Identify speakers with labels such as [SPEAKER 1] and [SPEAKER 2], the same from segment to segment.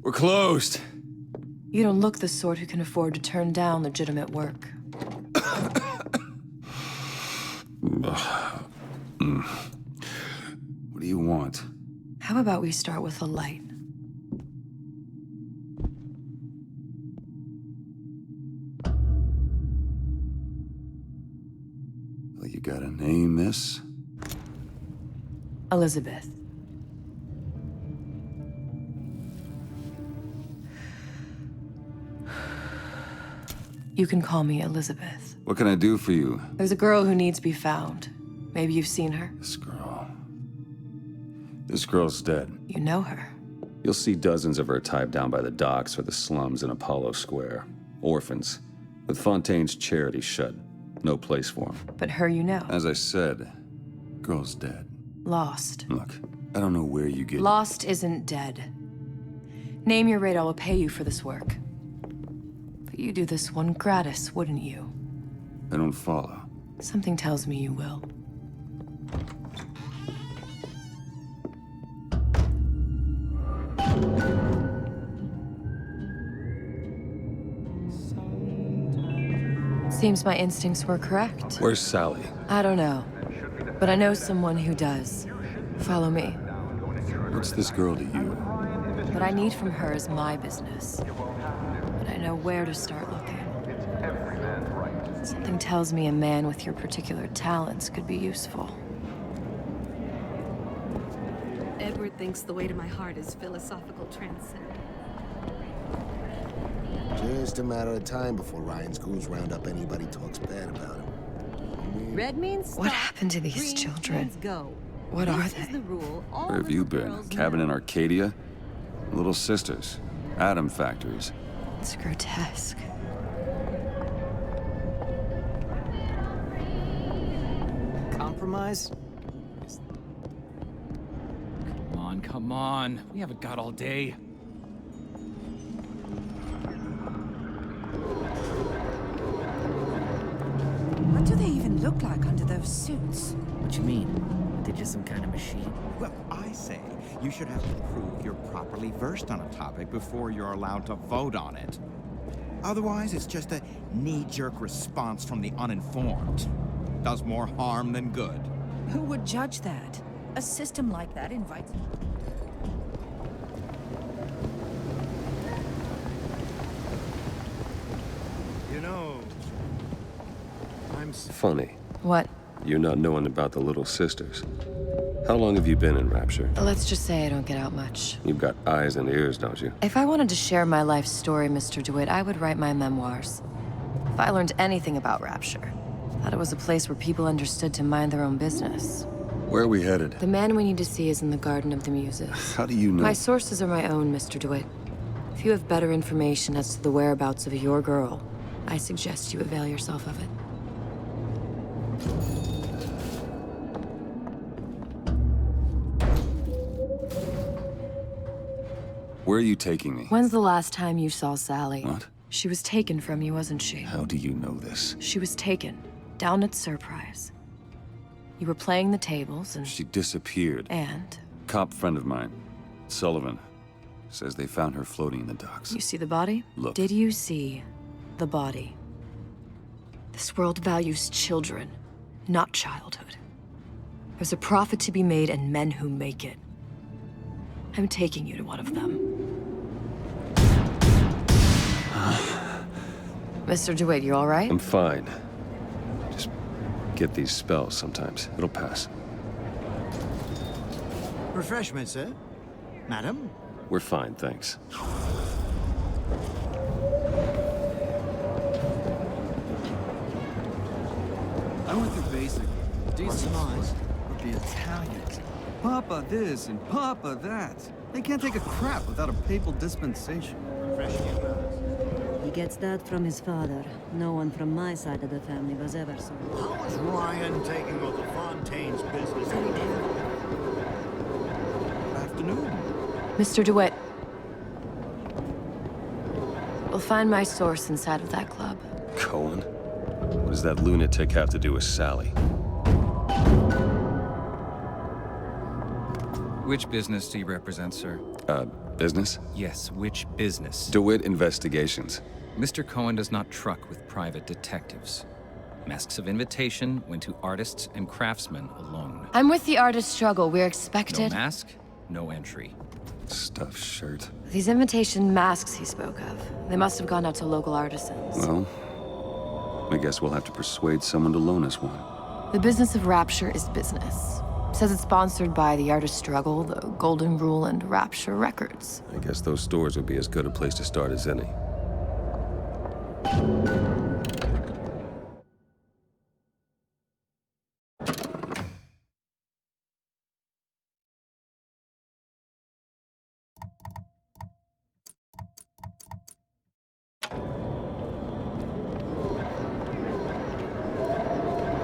[SPEAKER 1] We're closed.
[SPEAKER 2] You don't look the sort who can afford to turn down legitimate work.
[SPEAKER 1] What do you want?
[SPEAKER 2] How about we start with a light?
[SPEAKER 1] Well, you got a name, miss?
[SPEAKER 2] Elizabeth. You can call me Elizabeth.
[SPEAKER 1] What can I do for you?
[SPEAKER 2] There's a girl who needs to be found. Maybe you've seen her.
[SPEAKER 1] This girl's dead.
[SPEAKER 2] You know her.
[SPEAKER 1] You'll see dozens of her tied down by the docks or the slums in Apollo Square. Orphans. With Fontaine's charity shut. No place for them.
[SPEAKER 2] But her you know.
[SPEAKER 1] As I said, girl's dead.
[SPEAKER 2] Lost.
[SPEAKER 1] Look, I don't know where you get...
[SPEAKER 2] Lost isn't dead. Name your rate, I will pay you for this work. But you do this one gratis, wouldn't you?
[SPEAKER 1] I don't follow.
[SPEAKER 2] Something tells me you will. Seems my instincts were correct.
[SPEAKER 1] Where's Sally?
[SPEAKER 2] I don't know. But I know someone who does. Follow me.
[SPEAKER 1] What's this girl to you?
[SPEAKER 2] What I need from her is my business. But I know where to start looking. Something tells me a man with your particular talents could be useful.
[SPEAKER 3] Edward thinks the way to my heart is philosophical transcendence.
[SPEAKER 4] Just a matter of time before Ryan's goons round up anybody who talks bad about him.
[SPEAKER 3] Red means stop.
[SPEAKER 2] What happened to these
[SPEAKER 3] Green
[SPEAKER 2] children?
[SPEAKER 3] means go.
[SPEAKER 2] What are
[SPEAKER 3] This is
[SPEAKER 2] they?
[SPEAKER 3] the rule. All
[SPEAKER 1] Where have you
[SPEAKER 3] little
[SPEAKER 1] been?
[SPEAKER 3] girls
[SPEAKER 1] Cabin
[SPEAKER 3] know.
[SPEAKER 1] in Arcadia? Little sisters. Atom factories.
[SPEAKER 2] It's grotesque.
[SPEAKER 5] Compromise?
[SPEAKER 6] Come on. We haven't got all day.
[SPEAKER 7] What do they even look like under those suits?
[SPEAKER 5] What you mean? They're just some kind of machine?
[SPEAKER 8] Well, I say you should have to prove you're properly versed on a topic before you're allowed to vote on it. Otherwise, it's just a knee-jerk response from the uninformed. Does more harm than good.
[SPEAKER 7] Who would judge that? A system like that invites...
[SPEAKER 9] You know, I'm
[SPEAKER 1] Funny.
[SPEAKER 2] What?
[SPEAKER 1] You're not knowing about the little sisters. How long have you been in Rapture?
[SPEAKER 2] Let's just say I don't get out much.
[SPEAKER 1] You've got eyes and ears, don't you?
[SPEAKER 2] If I wanted to share my life story, Mr. DeWitt, I would write my memoirs. If I learned anything about Rapture, I thought it was a place where people understood to mind their own business.
[SPEAKER 1] Where are we headed?
[SPEAKER 2] The man we need to see is in the Garden of the Muses.
[SPEAKER 1] How do you know?
[SPEAKER 2] My sources are my own, Mr. DeWitt. If you have better information as to the whereabouts of your girl, I suggest you avail yourself of it.
[SPEAKER 1] Where are you taking me?
[SPEAKER 2] When's the last time you saw Sally?
[SPEAKER 1] What?
[SPEAKER 2] She was taken from you, wasn't she?
[SPEAKER 1] How do you know this?
[SPEAKER 2] She was taken, down at Surprise. You were playing the tables and...
[SPEAKER 1] She disappeared.
[SPEAKER 2] And?
[SPEAKER 1] Cop friend of mine, Sullivan, says they found her floating in the docks.
[SPEAKER 2] You see the body?
[SPEAKER 1] Look.
[SPEAKER 2] Did you see the body? This world values children, not childhood. There's a profit to be made and men who make it. I'm taking you to one of them. Mr. DeWitt, you all right?
[SPEAKER 1] I'm fine. Just get these spells sometimes. It'll pass.
[SPEAKER 9] refreshments, sir. Madam?
[SPEAKER 1] We're fine, thanks.
[SPEAKER 10] I went through basic. Decent eyes. But the Italians. Papa this and Papa that. They can't take a crap without a papal dispensation.
[SPEAKER 11] He gets that from his father. No one from my side of the family was ever so.
[SPEAKER 9] How is Ryan taking over Fontaine's business?
[SPEAKER 8] Afternoon.
[SPEAKER 2] Mr. DeWitt. We'll find my source inside of that club.
[SPEAKER 1] Cohen? What does that lunatic have to do with Sally?
[SPEAKER 6] Which business do you represent, sir?
[SPEAKER 1] Business?
[SPEAKER 6] Yes, which business?
[SPEAKER 1] DeWitt Investigations.
[SPEAKER 6] Mr. Cohen does not truck with private detectives. Masks of invitation went to artists and craftsmen alone.
[SPEAKER 2] I'm with the artist struggle. We're
[SPEAKER 6] No
[SPEAKER 2] expected.
[SPEAKER 6] mask, no entry.
[SPEAKER 1] Stuffed shirt.
[SPEAKER 2] These invitation masks he spoke of, they must have gone out to local artisans.
[SPEAKER 1] Well, I guess we'll have to persuade someone to loan us one.
[SPEAKER 2] The business of Rapture is business. Says it's sponsored by the artist struggle, the Golden Rule, and Rapture Records.
[SPEAKER 1] I guess those stores would be as good a place to start as any.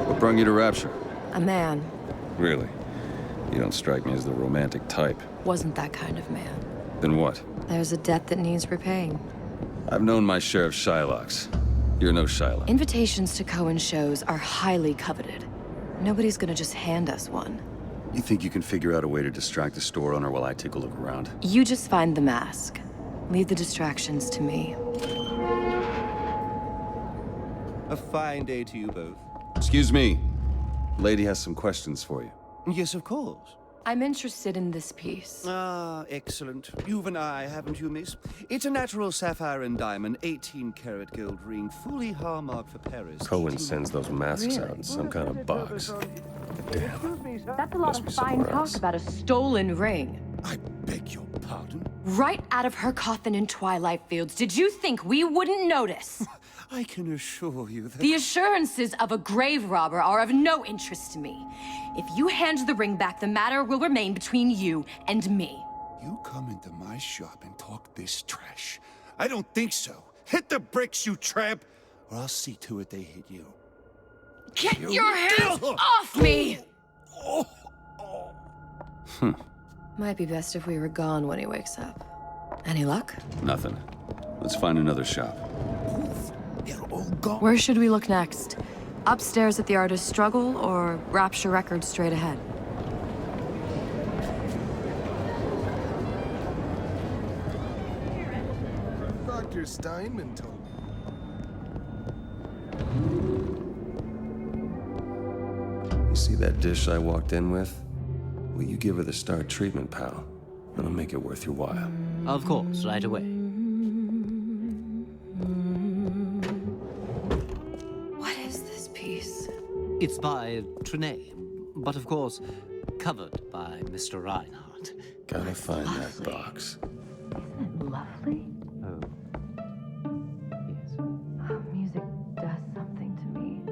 [SPEAKER 1] What brought you to Rapture?
[SPEAKER 2] A man.
[SPEAKER 1] Really? You don't strike me as the romantic type.
[SPEAKER 2] Wasn't that kind of man.
[SPEAKER 1] Then what?
[SPEAKER 2] There's a debt that needs repaying.
[SPEAKER 1] I've known my share of Shylocks. You're no Shylock.
[SPEAKER 2] Invitations to Cohen shows are highly coveted. Nobody's gonna just hand us one.
[SPEAKER 1] You think you can figure out a way to distract the store owner while I take a look around?
[SPEAKER 2] You just find the mask. Leave the distractions to me.
[SPEAKER 12] A fine day to you both.
[SPEAKER 1] Excuse me. Lady has some questions for you.
[SPEAKER 12] Yes, of course.
[SPEAKER 2] I'm interested in this piece.
[SPEAKER 12] Ah, excellent. You've an eye, haven't you, miss? It's a natural sapphire and diamond, 18-karat gold ring, fully hallmarked for Paris.
[SPEAKER 1] Cohen sends those masks out in some kind of box. Damn.
[SPEAKER 2] That's a lot of fine talk about a stolen ring.
[SPEAKER 12] I beg your pardon?
[SPEAKER 2] Right out of her coffin in Twilight Fields. Did you think we wouldn't notice?
[SPEAKER 12] I can assure you that...
[SPEAKER 2] The assurances of a grave robber are of no interest to me. If you hand the ring back, the matter will remain between you and me.
[SPEAKER 9] You come into my shop and talk this trash. I don't think so. Hit the bricks, you tramp, or I'll see to it they hit you.
[SPEAKER 2] Get your hands off me! Might be best if we were gone when he wakes up. Any luck?
[SPEAKER 1] Nothing. Let's find another shop.
[SPEAKER 9] They're all gone.
[SPEAKER 2] Where should we look next? Upstairs at the artist struggle, or Rapture Records straight ahead?
[SPEAKER 4] Dr. Steinman told me.
[SPEAKER 1] You see that dish I walked in with? Will you give her the star treatment, pal? That'll make it worth your while.
[SPEAKER 5] Of course, right away.
[SPEAKER 2] What is this piece?
[SPEAKER 5] It's by Trine, but of course, covered by Mr. Reinhardt.
[SPEAKER 1] Gotta find that box.
[SPEAKER 2] Isn't it lovely?
[SPEAKER 5] Oh. Yes.
[SPEAKER 2] Oh, music does something to me.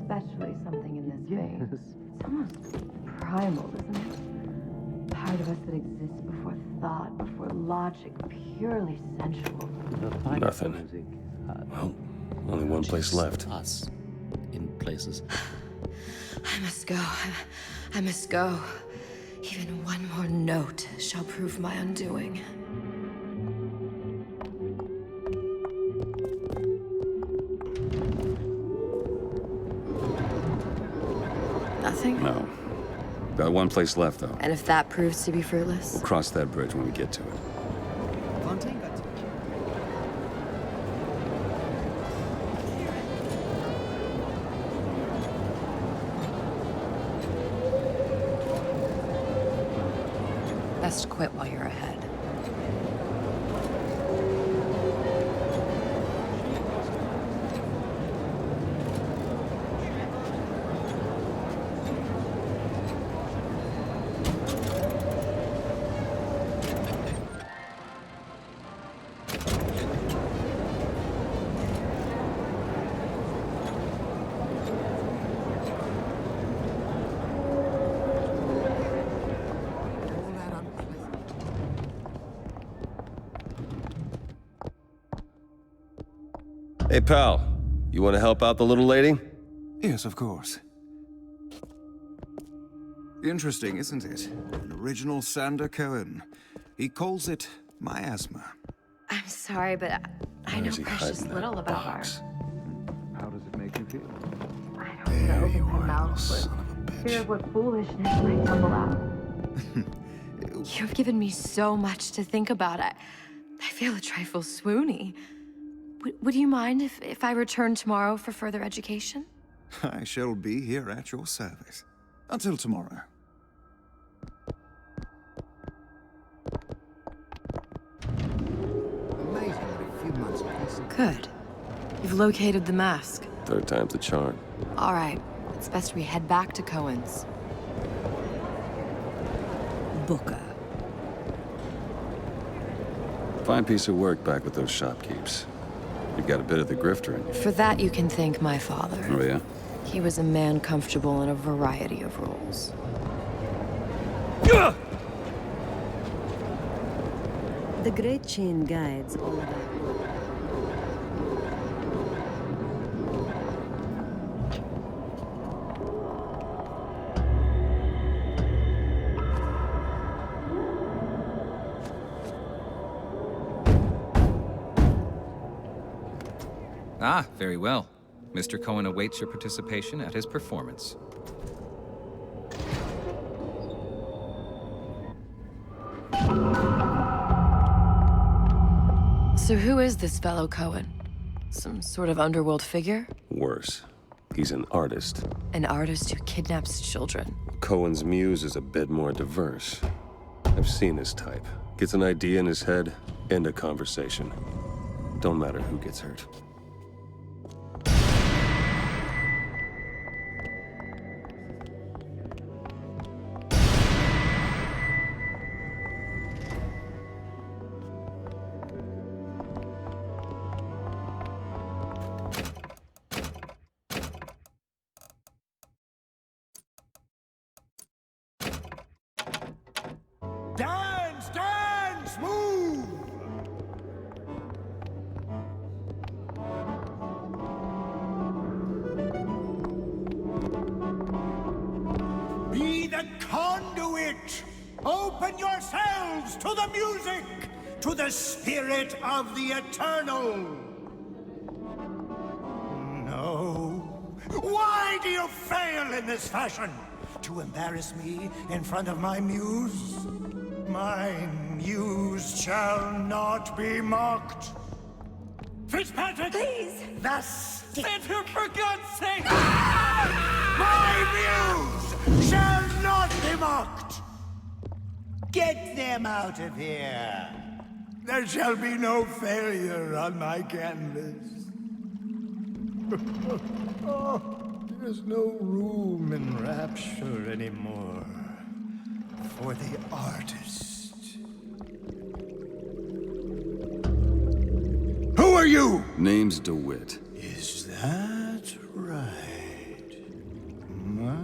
[SPEAKER 2] Especially something in this vein. It's almost primal, isn't it? Part of us that exists before thought, before logic, purely sensual.
[SPEAKER 1] Nothing. Well, only one place left.
[SPEAKER 5] Us in places.
[SPEAKER 2] I must go. I must go. Even one more note shall prove my undoing. Nothing?
[SPEAKER 1] No. Got one place left, though.
[SPEAKER 2] And if that proves to be fruitless?
[SPEAKER 1] We'll cross that bridge when we get to it.
[SPEAKER 10] Fontaine got to...
[SPEAKER 2] Best quit while you're ahead.
[SPEAKER 1] Hey, pal. You want to help out the little lady?
[SPEAKER 10] Yes, of course. Interesting, isn't it? An original Sander Cohen. He calls it miasma.
[SPEAKER 2] I'm sorry, but
[SPEAKER 3] I know
[SPEAKER 1] is he
[SPEAKER 3] precious
[SPEAKER 1] hiding
[SPEAKER 3] little
[SPEAKER 1] that
[SPEAKER 3] about
[SPEAKER 1] box?
[SPEAKER 10] How does it make you feel?
[SPEAKER 3] I don't want to open my mouth with fear of what foolishness might tumble out. You've given me so much to think about. I feel a trifle swoony. Would you mind if I return tomorrow for further education?
[SPEAKER 10] I shall be here at your service. Until tomorrow.
[SPEAKER 4] Amazing what a few months pass.
[SPEAKER 2] Good. You've located the mask.
[SPEAKER 1] Third time's the charm.
[SPEAKER 2] All right. It's best we head back to Cohen's.
[SPEAKER 11] Booker.
[SPEAKER 1] Fine piece of work back with those shopkeepers. You've got a bit of the grifter in you.
[SPEAKER 2] For that, you can thank my father.
[SPEAKER 1] Oh, yeah?
[SPEAKER 2] He was a man comfortable in a variety of roles.
[SPEAKER 11] The Great Chain guides all of our...
[SPEAKER 6] Ah, very well. Mr. Cohen awaits your participation at his performance.
[SPEAKER 2] So who is this fellow Cohen? Some sort of underworld figure?
[SPEAKER 1] Worse. He's an artist.
[SPEAKER 2] An artist who kidnaps children.
[SPEAKER 1] Cohen's muse is a bit more diverse. I've seen his type. Gets an idea in his head, end a conversation. Don't matter who gets hurt.
[SPEAKER 9] Dance, dance, move! Be the conduit! Open yourselves to the music, to the spirit of the eternal! No. Why do you fail in this fashion? To embarrass me in front of my muse? My muse shall not be mocked. Fitzpatrick! Please! Thus... Fitzpatrick, for God's sake! My muse shall not be mocked! Get them out of here! There shall be no failure on my canvas. There's no room in rapture anymore for the artist. Who are you?
[SPEAKER 1] Name's DeWitt.
[SPEAKER 9] Is that right? My...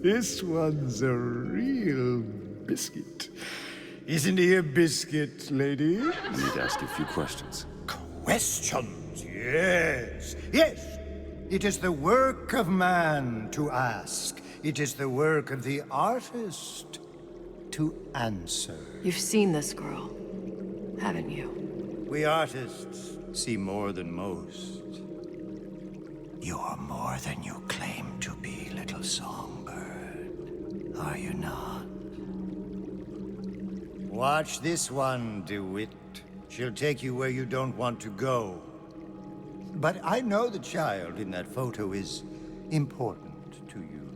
[SPEAKER 9] This one's a real biscuit. Isn't he a biscuit, lady?
[SPEAKER 1] I need to ask you a few questions.
[SPEAKER 9] Questions, yes. Yes, it is the work of man to ask. It is the work of the artist to answer.
[SPEAKER 2] You've seen this girl, haven't you?
[SPEAKER 9] We artists see more than most. You are more than you claim to be, little songbird. Are you not? Watch this one, DeWitt. She'll take you where you don't want to go. But I know the child in that photo is important to you.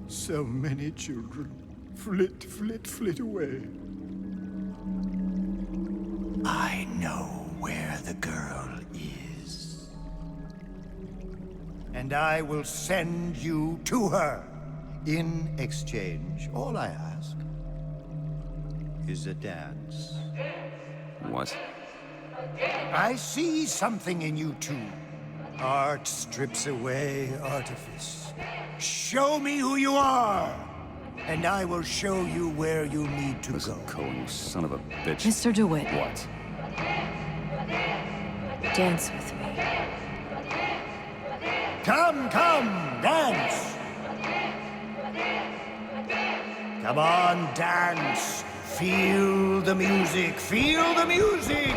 [SPEAKER 9] So many children flit, flit, flit away. I know where the girl is. And I will send you to her. In exchange, all I ask is a dance.
[SPEAKER 1] What?
[SPEAKER 9] I see something in you two. Art strips away artifice. Show me who you are, and I will show you where you need to
[SPEAKER 1] Listen,
[SPEAKER 9] go.
[SPEAKER 1] Cohen, you son of a bitch.
[SPEAKER 2] Mr. DeWitt.
[SPEAKER 1] What?
[SPEAKER 2] Dance with me.
[SPEAKER 9] Come, come, dance! Come on, dance. Feel the music. Feel the music.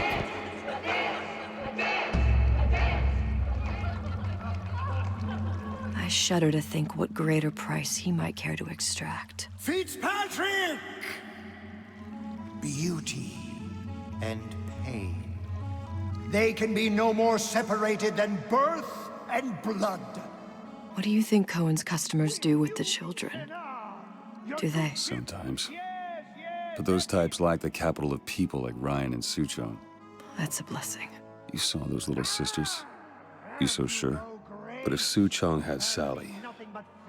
[SPEAKER 2] I shudder to think what greater price he might care to extract.
[SPEAKER 9] Fitzpatrick! Beauty and pain. They can be no more separated than birth and blood.
[SPEAKER 2] What do you think Cohen's customers do with the children? Do they?
[SPEAKER 1] Sometimes. But those types lack the capital of people like Ryan and Suchong.
[SPEAKER 2] That's a blessing.
[SPEAKER 1] You saw those little sisters? You so sure? But if Suchong had Sally,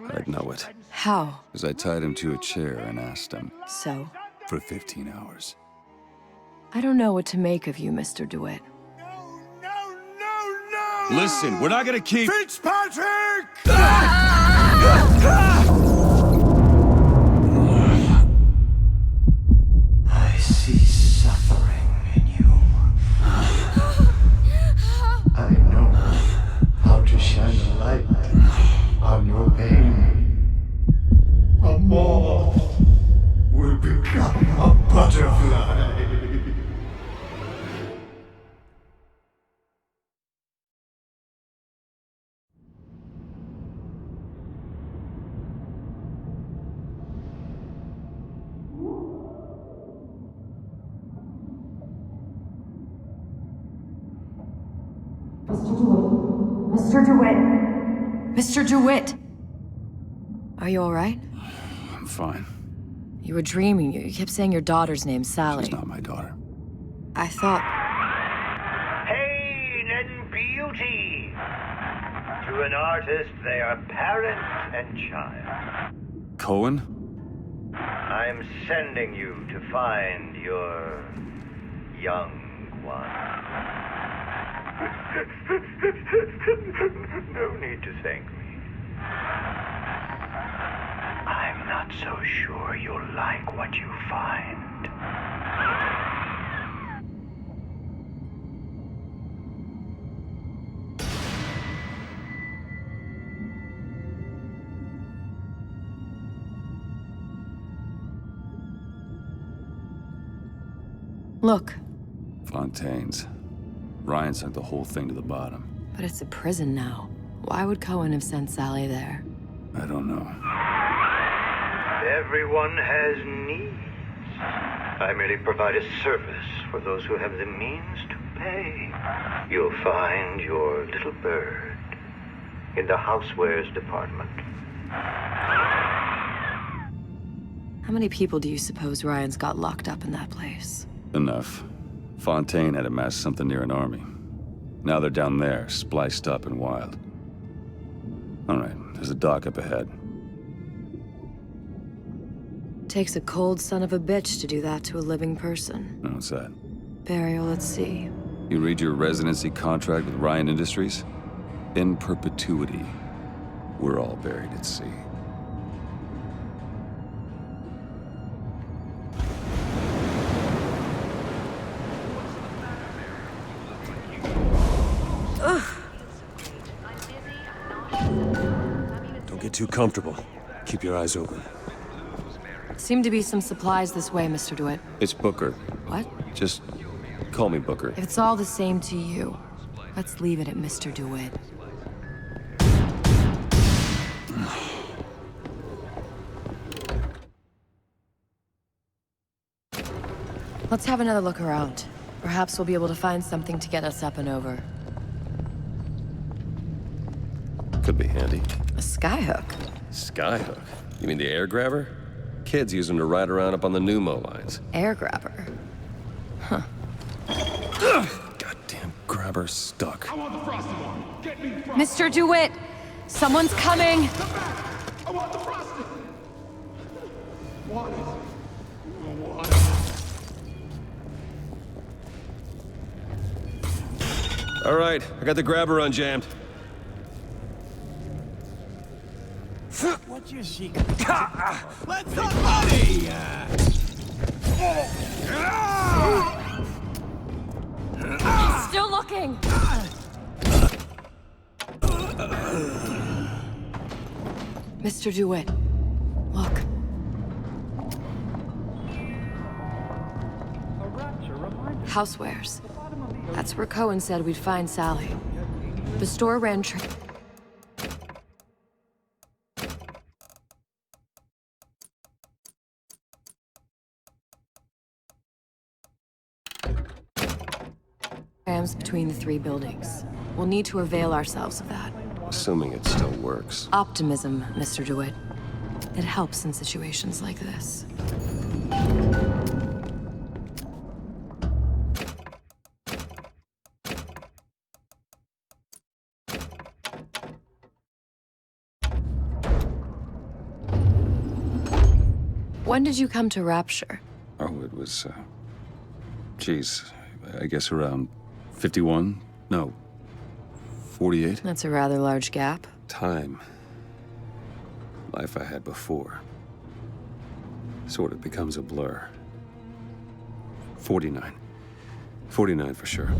[SPEAKER 1] I'd know it.
[SPEAKER 2] How?
[SPEAKER 1] Because I tied him to a chair and asked him.
[SPEAKER 2] So?
[SPEAKER 1] For 15 hours.
[SPEAKER 2] I don't know what to make of you, Mr. DeWitt.
[SPEAKER 9] No!
[SPEAKER 1] Listen, we're not gonna keep...
[SPEAKER 9] Fitzpatrick! I see suffering in you. I know how to shine a light on your pain. A moth will become a butterfly.
[SPEAKER 2] Mr. DeWitt! Mr. DeWitt! Are you all right?
[SPEAKER 1] I'm fine.
[SPEAKER 2] You were dreaming. You kept saying your daughter's name, Sally.
[SPEAKER 1] She's not my daughter.
[SPEAKER 2] I thought...
[SPEAKER 9] Pain and beauty. To an artist, they are parent and child.
[SPEAKER 1] Cohen?
[SPEAKER 9] I'm sending you to find your young one. No need to thank me. I'm not so sure you'll like what you find.
[SPEAKER 2] Look.
[SPEAKER 1] Fontaines. Ryan sunk the whole thing to the bottom.
[SPEAKER 2] But it's a prison now. Why would Cohen have sent Sally there?
[SPEAKER 1] I don't know.
[SPEAKER 9] Everyone has needs. I merely provide a service for those who have the means to pay. You'll find your little bird in the housewares department.
[SPEAKER 2] How many people do you suppose Ryan's got locked up in that place?
[SPEAKER 1] Enough. Fontaine had amassed something near an army. Now they're down there, spliced up and wild. All right, there's a dock up ahead.
[SPEAKER 2] Takes a cold son of a bitch to do that to a living person.
[SPEAKER 1] What's that?
[SPEAKER 2] Burial at sea.
[SPEAKER 1] You read your residency contract with Ryan Industries? In perpetuity, we're all buried at sea.
[SPEAKER 13] Don't get too comfortable. Keep your eyes open.
[SPEAKER 2] Seem to be some supplies this way, Mr. DeWitt.
[SPEAKER 1] It's Booker.
[SPEAKER 2] What?
[SPEAKER 1] Just call me Booker.
[SPEAKER 2] If it's all the same to you, let's leave it at Mr. DeWitt. Let's have another look around. Perhaps we'll be able to find something to get us up and over.
[SPEAKER 13] Could be handy.
[SPEAKER 2] A skyhook?
[SPEAKER 13] Skyhook? You mean the air grabber? Kids use them to ride around up on the pneumo lines.
[SPEAKER 2] Air grabber? Huh.
[SPEAKER 13] Goddamn grabber stuck.
[SPEAKER 14] I want the frosted one. Get me the frosted.
[SPEAKER 2] Mr. DeWitt! Someone's coming!
[SPEAKER 14] Come back! I want the frosted. What?
[SPEAKER 13] All right, I got the grabber unjammed.
[SPEAKER 14] What's your secret? Let's talk money!
[SPEAKER 2] Still looking! Mr. DeWitt, look. Housewares. That's where Cohen said we'd find Sally. The store ran trams between the three buildings. We'll need to avail ourselves of that.
[SPEAKER 13] Assuming it still works.
[SPEAKER 2] Optimism, Mr. DeWitt. It helps in situations like this. When did you come to Rapture?
[SPEAKER 1] Oh, it was, geez, I guess around 51? No, 48?
[SPEAKER 2] That's a rather large gap.
[SPEAKER 1] Time. Life I had before. Sort of becomes a blur. 49. 49 for sure.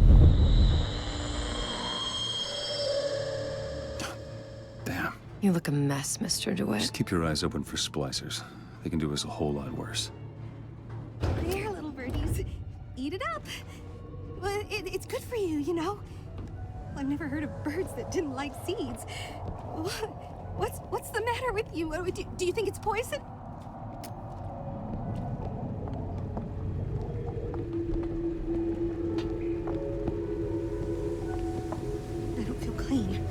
[SPEAKER 1] Damn.
[SPEAKER 2] You look a mess, Mr. DeWitt.
[SPEAKER 1] Just keep your eyes open for splicers. They can do us a whole lot worse.
[SPEAKER 15] There, little birdies. Eat it up. Well, it's good for you, you know? I've never heard of birds that didn't like seeds. What's the matter with you? Do you think it's poison? I don't feel clean.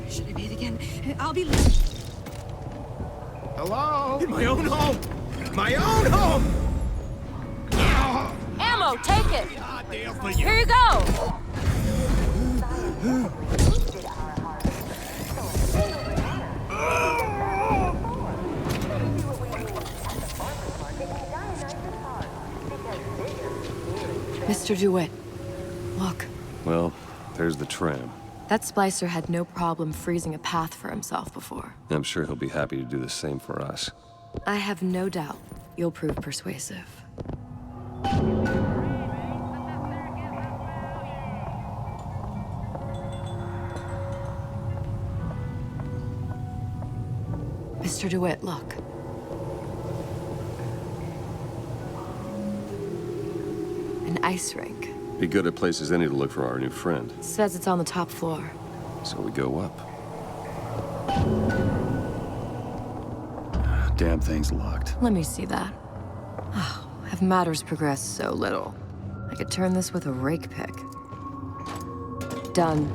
[SPEAKER 15] Should I bathe again? I'll be late.
[SPEAKER 8] Hello? In my own home! My own home!
[SPEAKER 2] Ammo, take it! Here you go! Mr. DeWitt, look.
[SPEAKER 1] Well, there's the tram.
[SPEAKER 2] That splicer had no problem freezing a path for himself before.
[SPEAKER 1] I'm sure he'll be happy to do the same for us.
[SPEAKER 2] I have no doubt you'll prove persuasive. Mr. DeWitt, look. An ice rink.
[SPEAKER 1] Be good at places any to look for our new friend.
[SPEAKER 2] Says it's on the top floor.
[SPEAKER 1] So we go up. Damn thing's locked.
[SPEAKER 2] Let me see that. Oh, have matters progressed so little? I could turn this with a rake pick. Done.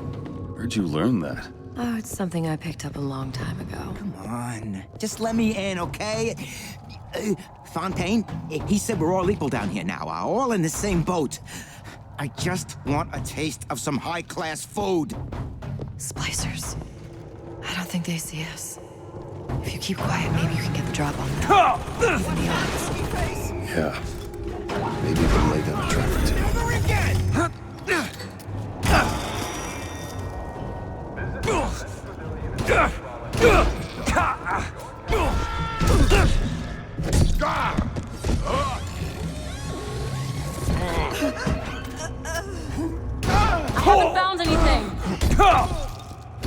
[SPEAKER 1] Where'd you learn that?
[SPEAKER 2] Oh, it's something I picked up a long time ago.
[SPEAKER 8] Come on, just let me in, okay? Fontaine, he said we're all equal down here now, all in the same boat. I just want a taste of some high-class food.
[SPEAKER 2] Splicers. I don't think they see us. If you keep quiet, maybe you can get the drop on them. Even the odds.
[SPEAKER 1] Yeah. Maybe you can lay down a trap or two.
[SPEAKER 8] Never again!
[SPEAKER 2] I haven't found anything!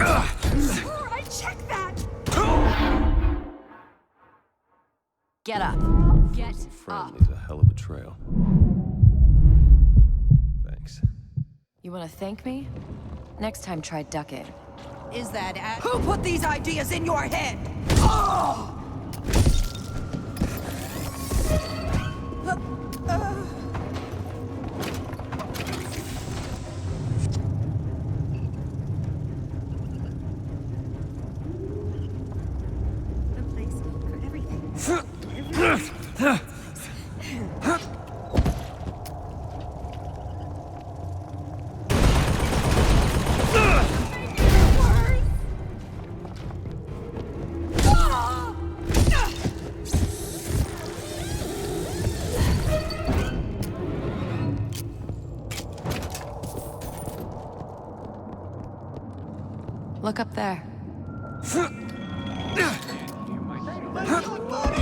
[SPEAKER 15] I checked that!
[SPEAKER 2] Get up. Get
[SPEAKER 1] Friend leaves a hell of a trail. Thanks.
[SPEAKER 2] You want to thank me? Next time, try ducking.
[SPEAKER 7] Is that Who put these ideas in your head? Oh!
[SPEAKER 15] A place for everything.
[SPEAKER 2] Look up there.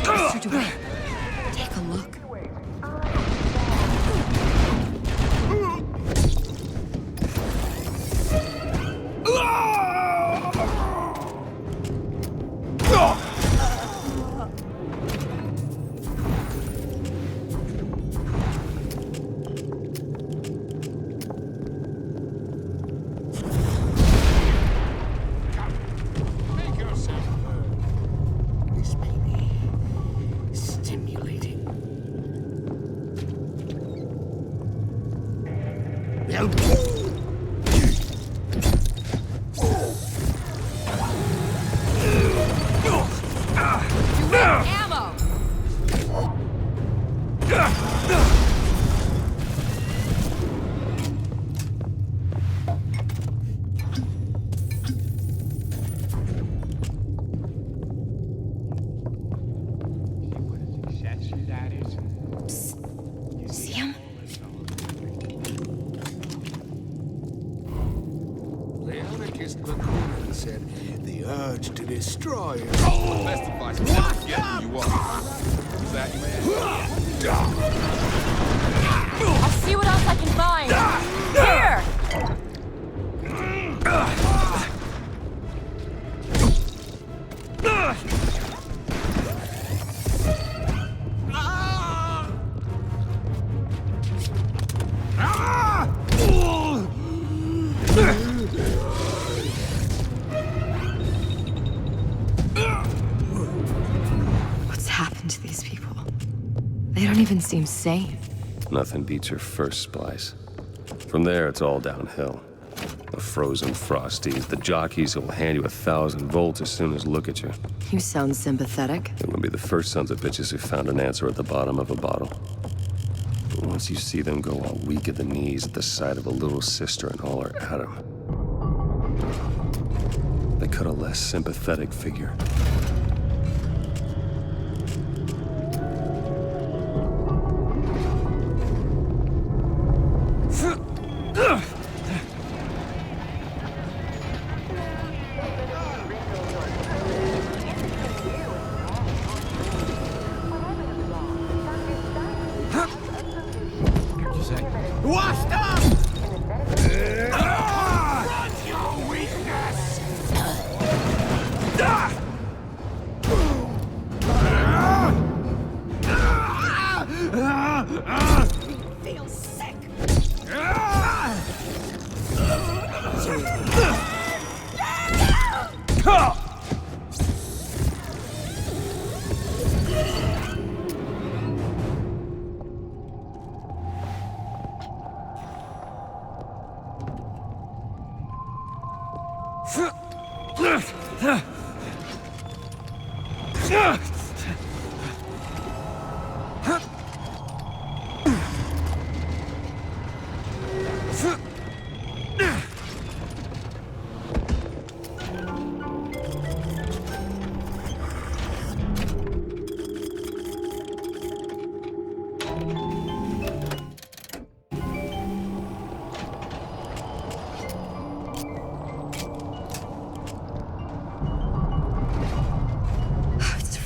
[SPEAKER 2] Mr. DeWitt, take a look. Ammo! See him?
[SPEAKER 9] The anarchist McCool said the urge to destroy is...
[SPEAKER 14] Best advice getting you up. Zach, man.
[SPEAKER 2] I'll see what else I can find. Here! What's happened to these people? They don't even seem sane.
[SPEAKER 13] Nothing beats your first splice. From there, it's all downhill. The frozen frosties, the jockeys who will hand you 1,000 volts as soon as look at you.
[SPEAKER 2] You sound sympathetic.
[SPEAKER 13] They wouldn't be the first sons of bitches who found an answer at the bottom of a bottle. But once you see them go all weak at the knees at the sight of a little sister and all her atom, they cut a less sympathetic figure.
[SPEAKER 14] Washed up! Run your weakness!
[SPEAKER 7] Feel sick.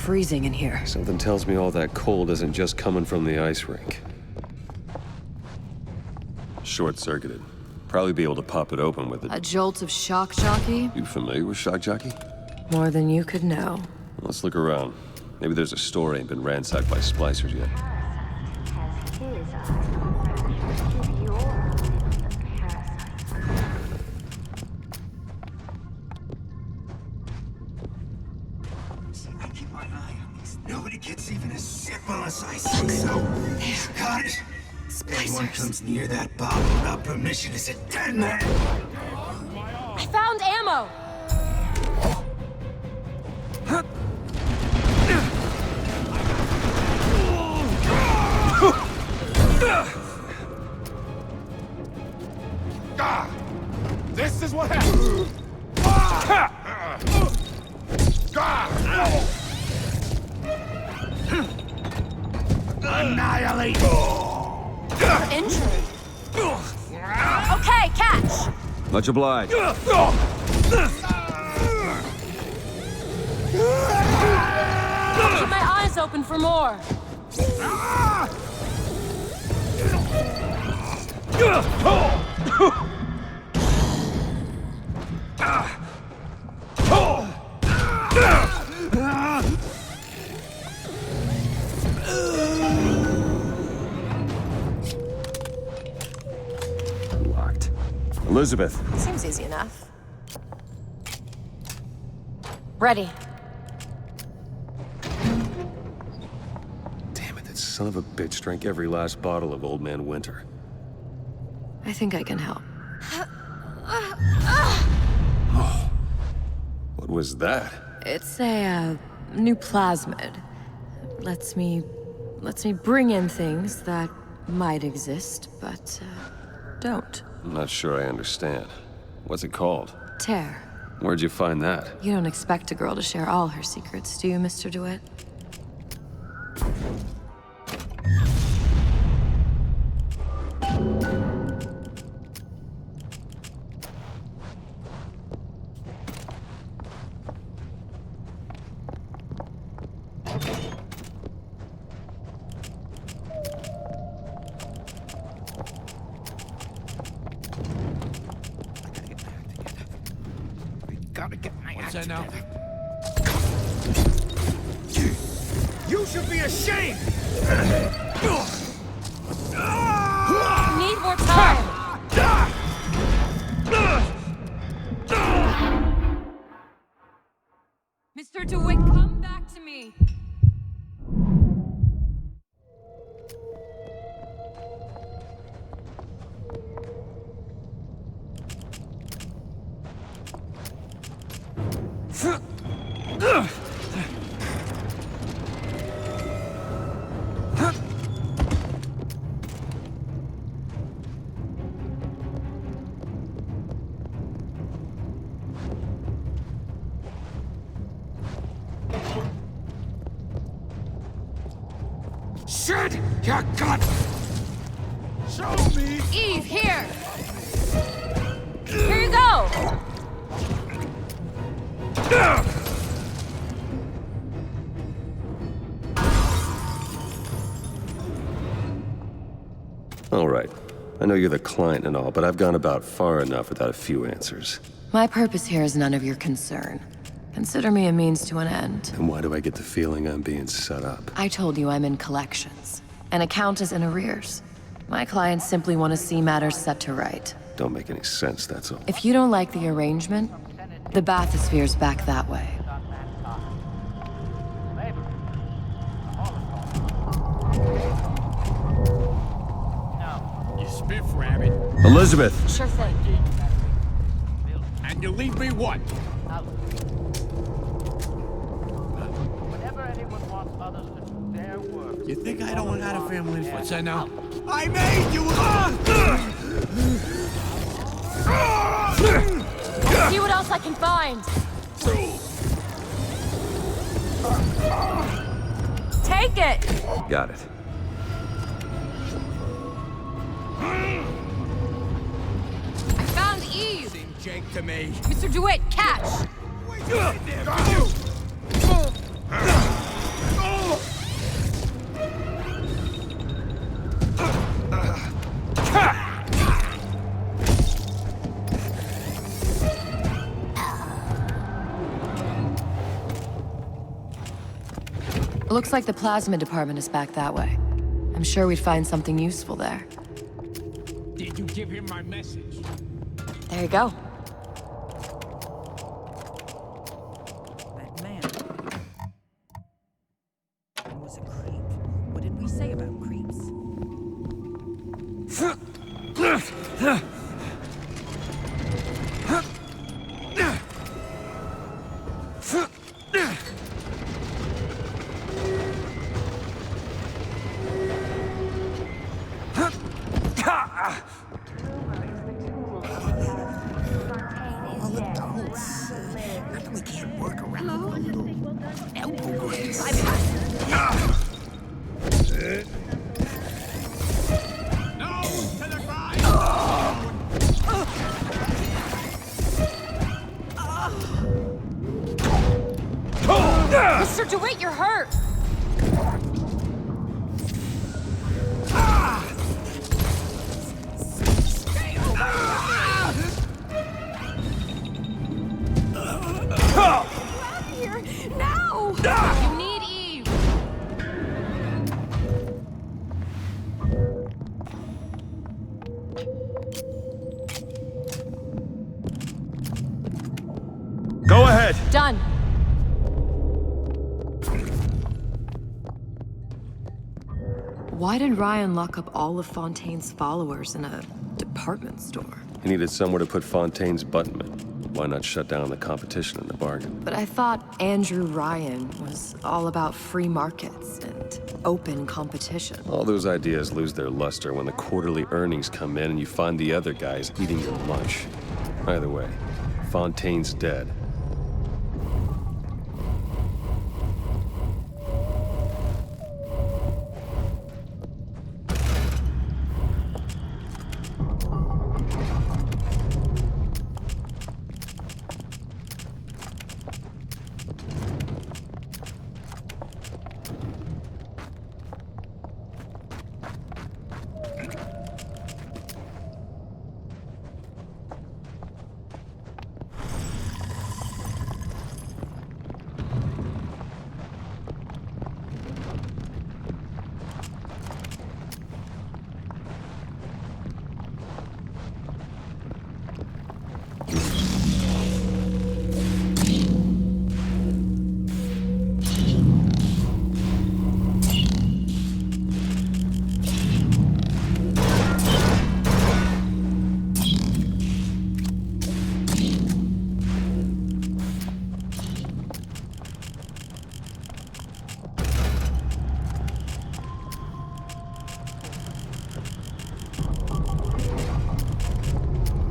[SPEAKER 2] Freezing in here.
[SPEAKER 13] Something tells me all that cold isn't just coming from the ice rink. Short-circuited. Probably be able to pop it open with
[SPEAKER 2] A jolt of shock jockey?
[SPEAKER 13] You familiar with shock jockey?
[SPEAKER 2] More than you could know.
[SPEAKER 13] Let's look around. Maybe there's a store ain't been ransacked by splicers yet.
[SPEAKER 9] Nobody gets even a sip unless I say so. Got it? Anyone comes near that bottle without permission is a dead man.
[SPEAKER 2] I found ammo!
[SPEAKER 14] This is what happened.
[SPEAKER 9] Annihilate!
[SPEAKER 2] Injury. Okay, catch!
[SPEAKER 1] Much obliged.
[SPEAKER 2] Keep my eyes open for more.
[SPEAKER 1] Locked. Elizabeth.
[SPEAKER 2] Seems easy enough. Ready.
[SPEAKER 13] Damn it, that son of a bitch drank every last bottle of Old Man Winter.
[SPEAKER 2] I think I can help.
[SPEAKER 13] What was that?
[SPEAKER 2] It's a new plasmid. Lets me bring in things that might exist, but don't.
[SPEAKER 13] I'm not sure I understand. What's it called?
[SPEAKER 2] Tear.
[SPEAKER 13] Where'd you find that?
[SPEAKER 2] You don't expect a girl to share all her secrets, do you, Mr. DeWitt?
[SPEAKER 8] Gotta get my act
[SPEAKER 14] that now?
[SPEAKER 8] together. You should be ashamed!
[SPEAKER 2] Need more time! Mr. DeWitt, come back to me!
[SPEAKER 14] Shit! You got... Show me!
[SPEAKER 2] Eve, here! Here you go!
[SPEAKER 13] All right. I know you're the client and all, but I've gone about far enough without a few answers.
[SPEAKER 2] My purpose here is none of your concern. Consider me a means to an end.
[SPEAKER 13] And why do I get the feeling I'm being set up?
[SPEAKER 2] I told you I'm in collections. An account is in arrears. My clients simply want to see matters set to right.
[SPEAKER 13] Don't make any sense, that's all.
[SPEAKER 2] If you don't like the arrangement, the bathysphere's back that way.
[SPEAKER 14] You spiff rabbit.
[SPEAKER 13] Elizabeth!
[SPEAKER 2] Sure thing.
[SPEAKER 14] And you leave me what?
[SPEAKER 16] Whenever anyone wants others to do their work...
[SPEAKER 8] You think I don't got a family?
[SPEAKER 14] What's that now?
[SPEAKER 8] I made you!
[SPEAKER 2] See what else I can find! Take it!
[SPEAKER 13] Got it.
[SPEAKER 2] I found Eve!
[SPEAKER 8] Seemed Jake to me.
[SPEAKER 2] Mr. DeWitt, catch! Looks like the plasma department is back that way. I'm sure we'd find something useful there.
[SPEAKER 14] Did you give him my message?
[SPEAKER 2] There you go.
[SPEAKER 7] That man was a creep. What did we say about creeps?
[SPEAKER 4] All adults. Not that we can't work around a little elbow grease.
[SPEAKER 14] No! To the grind!
[SPEAKER 2] Mr. DeWitt, you're hurt!
[SPEAKER 15] Now!
[SPEAKER 2] You need Eve!
[SPEAKER 13] Go ahead!
[SPEAKER 2] Done! Why did Ryan lock up all of Fontaine's followers in a department store.
[SPEAKER 13] He needed somewhere to put Fontaine's buttonmen. Why not shut down the competition in the bargain?
[SPEAKER 2] But I thought Andrew Ryan was all about free markets and open competition.
[SPEAKER 13] All those ideas lose their luster when the quarterly earnings come in and you find the other guys eating your lunch. Either way, Fontaine's dead.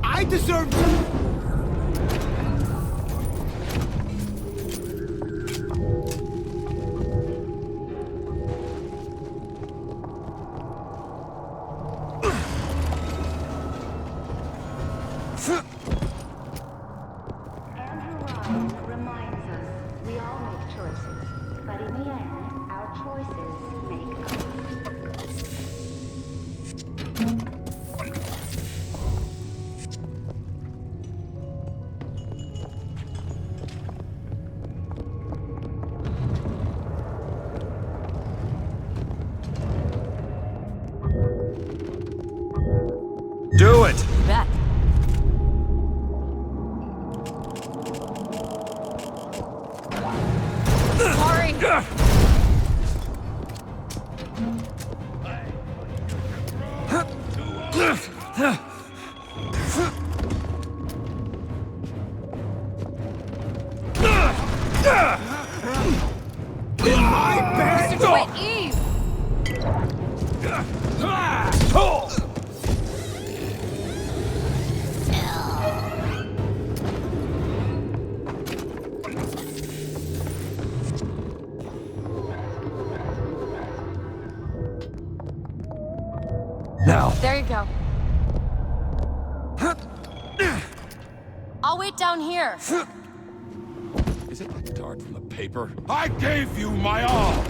[SPEAKER 9] I deserve...
[SPEAKER 1] Do it!
[SPEAKER 2] Bet. Sorry.
[SPEAKER 9] In my bed!
[SPEAKER 2] Dewitt, Eve!
[SPEAKER 1] Now.
[SPEAKER 2] There you go. I'll wait down here.
[SPEAKER 14] Is it a dart from the paper? I gave you my all!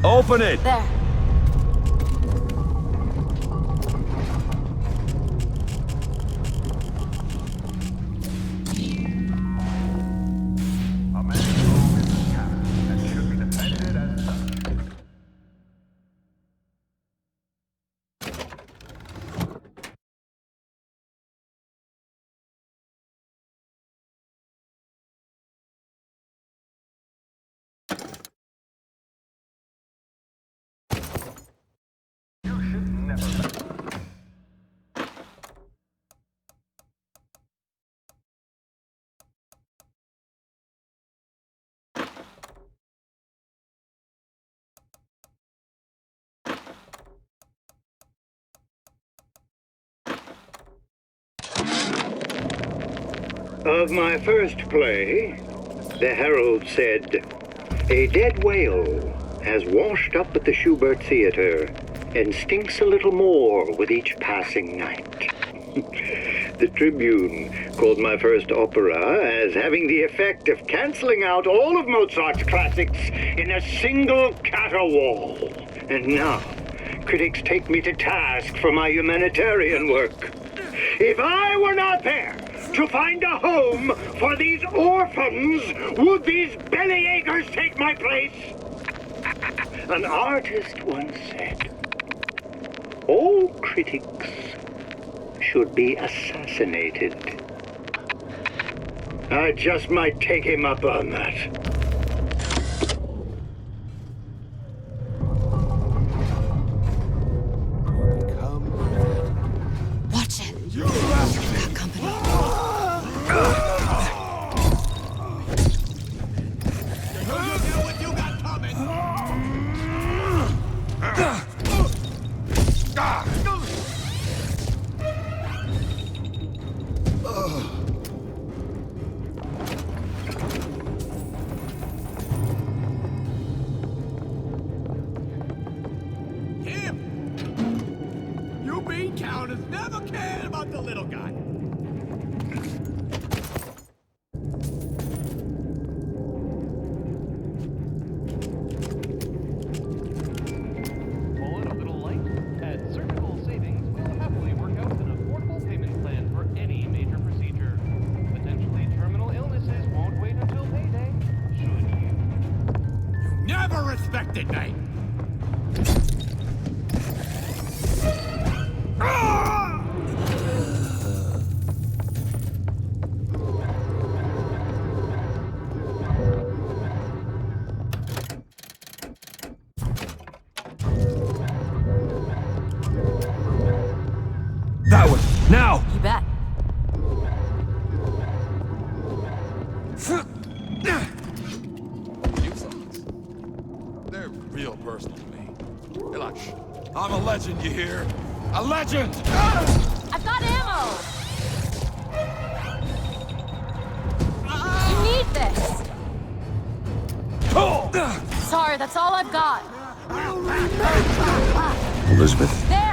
[SPEAKER 1] Open it!
[SPEAKER 2] There.
[SPEAKER 17] Of my first play, the herald said, "A dead whale has washed up at the Schubert Theater and stinks a little more with each passing night." The Tribune called my first opera as having the effect of canceling out all of Mozart's classics in a single caterwaul. And now, critics take me to task for my humanitarian work. If I were not there to find a home for these orphans, would these bellyachers take my place? An artist once said, "All critics should be assassinated." I just might take him up on that.
[SPEAKER 2] Watch it. You got company.
[SPEAKER 18] You bean counters never cared about the little guy.
[SPEAKER 16] Pulling a little light? At Surgical Savings, we'll happily work out an affordable payment plan for any major procedure. Potentially terminal illnesses won't wait until payday, should you?
[SPEAKER 18] You never respected me.
[SPEAKER 14] That one! Now!
[SPEAKER 2] You bet.
[SPEAKER 14] Musings. They're real personal to me. They're like, I'm a legend, you hear? A legend!
[SPEAKER 3] I've got ammo! You need this! Sorry, that's all I've got.
[SPEAKER 1] Elizabeth.
[SPEAKER 3] There!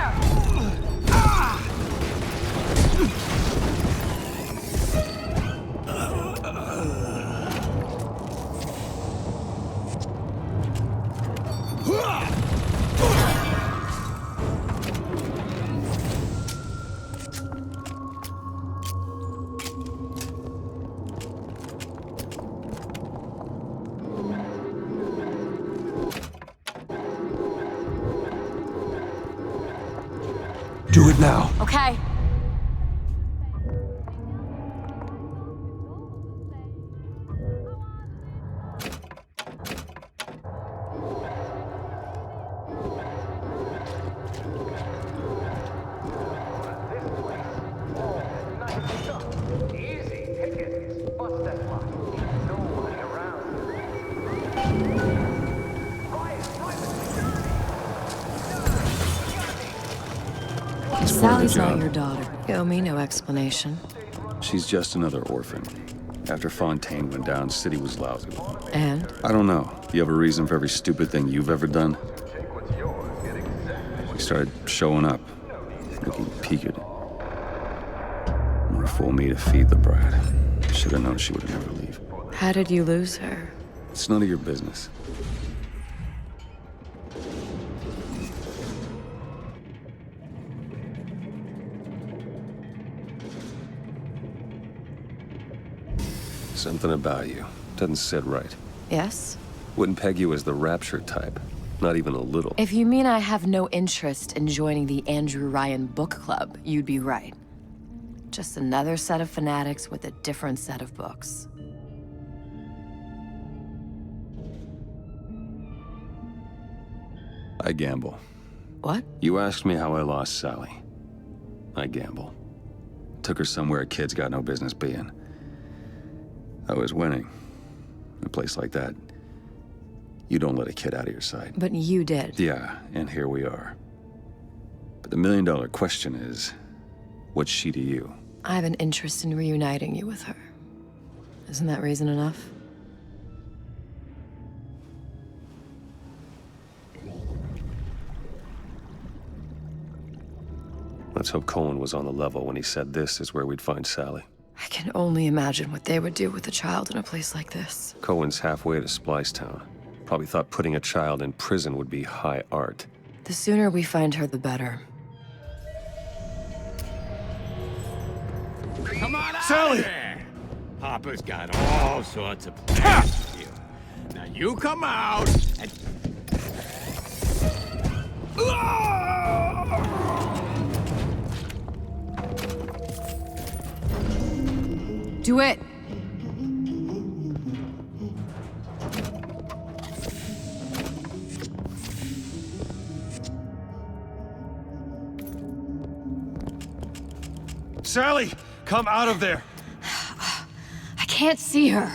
[SPEAKER 14] Do it now.
[SPEAKER 3] Okay.
[SPEAKER 2] Sally's not your daughter. You owe me no explanation.
[SPEAKER 1] She's just another orphan. After Fontaine went down, city was lousy.
[SPEAKER 2] And?
[SPEAKER 1] I don't know. You have a reason for every stupid thing you've ever done? She started showing up, looking peaked. More fool me to feed the brat. Should have known she would never leave.
[SPEAKER 2] How did you lose her?
[SPEAKER 1] It's none of your business. Something about you doesn't sit right.
[SPEAKER 2] Yes?
[SPEAKER 1] Wouldn't peg you as the rapture type. Not even a little.
[SPEAKER 2] If you mean I have no interest in joining the Andrew Ryan book club, you'd be right. Just another set of fanatics with a different set of books.
[SPEAKER 1] I gamble.
[SPEAKER 2] What?
[SPEAKER 1] You asked me how I lost Sally. I gamble. Took her somewhere kids got no business being. I was winning. In a place like that, you don't let a kid out of your sight.
[SPEAKER 2] But you did.
[SPEAKER 1] Yeah, and here we are. But the million-dollar question is, what's she to you?
[SPEAKER 2] I have an interest in reuniting you with her. Isn't that reason enough?
[SPEAKER 13] Let's hope Cohen was on the level when he said this is where we'd find Sally.
[SPEAKER 2] I can only imagine what they would do with a child in a place like this.
[SPEAKER 13] Cohen's halfway to Splicetown. Probably thought putting a child in prison would be high art.
[SPEAKER 2] The sooner we find her, the better.
[SPEAKER 18] Come on out
[SPEAKER 13] Sally!
[SPEAKER 18] of there! Papa's got all sorts of plans for you. Now you come out and...
[SPEAKER 2] Dewitt!
[SPEAKER 13] Sally! Come out of there!
[SPEAKER 2] I can't see her.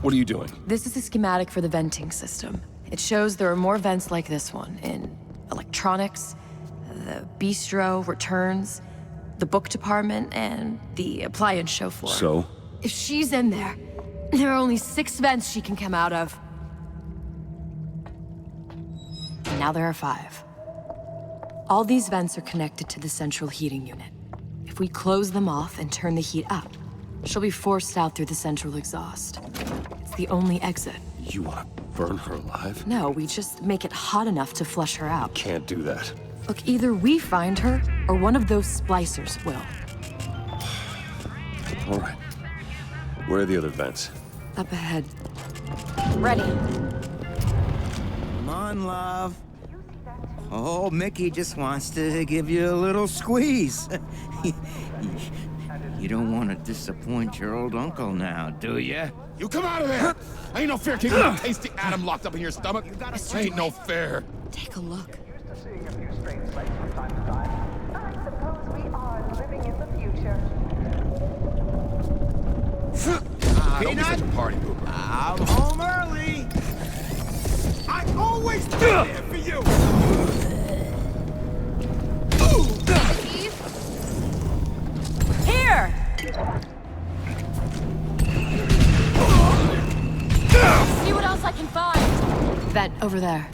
[SPEAKER 13] What are you doing?
[SPEAKER 2] This is a schematic for the venting system. It shows there are more vents like this one in electronics, the bistro, returns, the book department, and the appliance show floor.
[SPEAKER 13] So?
[SPEAKER 2] If she's in there, there are only 6 vents she can come out of. And now there are 5. All these vents are connected to the central heating unit. If we close them off and turn the heat up, she'll be forced out through the central exhaust. It's the only exit.
[SPEAKER 13] You want to burn her alive?
[SPEAKER 2] No, we just make it hot enough to flush her out.
[SPEAKER 13] Can't do that.
[SPEAKER 2] Look, either we find her, or one of those splicers will.
[SPEAKER 13] All right. Where are the other vents?
[SPEAKER 2] Up ahead. Ready.
[SPEAKER 8] Come on, love. Oh, Mickey just wants to give you a little squeeze. You don't want to disappoint your old uncle now, do you?
[SPEAKER 14] You come out of there! Ain't no fair keeping that tasty atom locked up in your stomach. Ain't no fair.
[SPEAKER 2] Take a look.
[SPEAKER 14] Don't be such a party pooper.
[SPEAKER 18] I'm home early! I always been there for you!
[SPEAKER 2] Here! See what else I can find. Vent over there.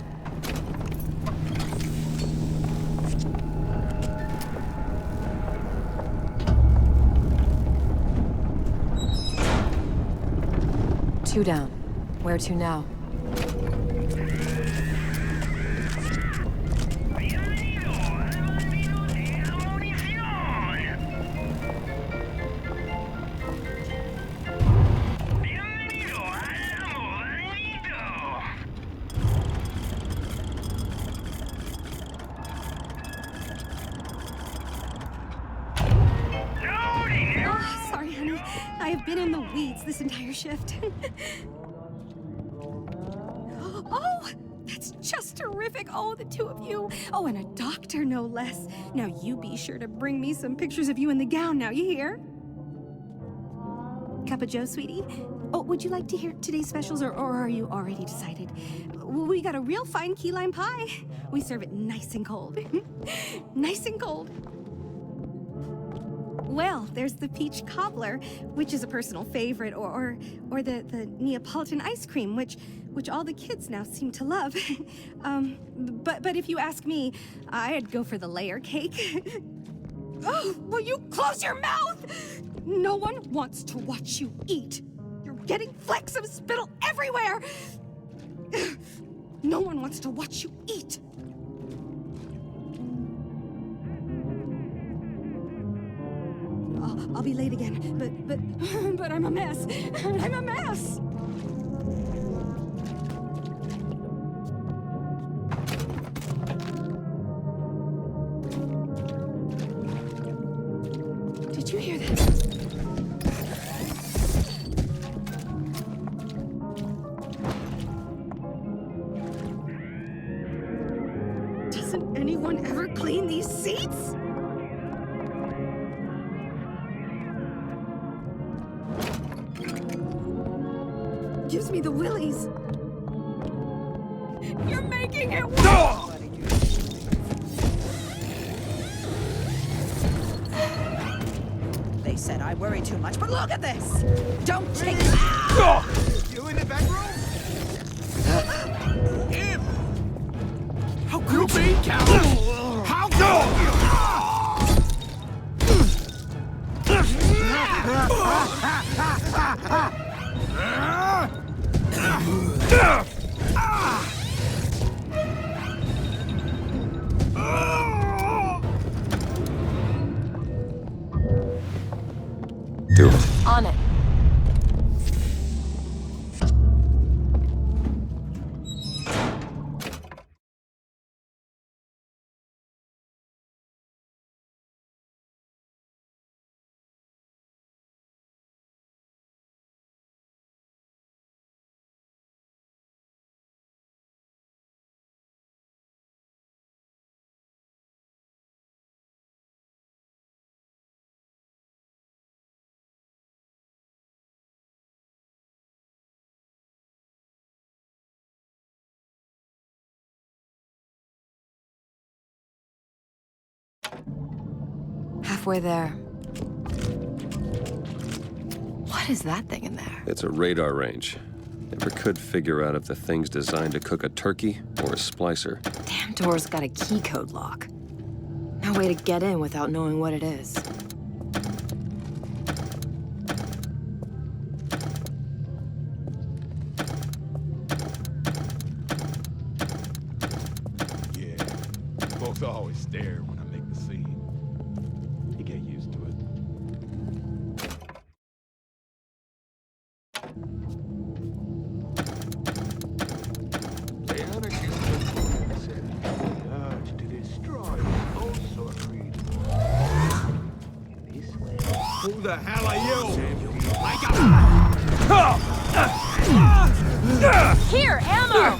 [SPEAKER 2] Two down. Where to now?
[SPEAKER 15] Sorry, honey. I have been in the weeds this entire shift. Oh, that's just terrific. Oh, the two of you. Oh, and a doctor, no less. Now, you be sure to bring me some pictures of you in the gown now, you hear? Cup of joe, sweetie? Oh, would you like to hear today's specials, or are you already decided? We got a real fine key lime pie. We serve it nice and cold. Nice and cold. Well, there's the peach cobbler, which is a personal favorite, or the Neapolitan ice cream, which all the kids now seem to love. But if you ask me, I'd go for the layer cake. Oh, will you close your mouth? No one wants to watch you eat. You're getting flecks of spittle everywhere. No one wants to watch you eat. I'll be late again, but I'm a mess. I'm a mess. Did you hear that? Doesn't anyone ever clean these seats? Gives me the willies. You're making it worse!
[SPEAKER 7] They said I worry too much, but look at this! Don't take it!
[SPEAKER 8] You in the back room?
[SPEAKER 18] Him! How could you be, coward? How dare you?
[SPEAKER 1] Do it.
[SPEAKER 2] On it. Halfway there. What is that thing in there?
[SPEAKER 13] It's a radar range. Never could figure out if the thing's designed to cook a turkey or a splicer.
[SPEAKER 2] Damn door's got a key code lock. No way to get in without knowing what it is.
[SPEAKER 14] Yeah, folks always stare when I make the scene. You get used to it.
[SPEAKER 9] The unexecuted said the urge to destroy also agreed.
[SPEAKER 18] Who the hell are you?
[SPEAKER 2] Here, ammo!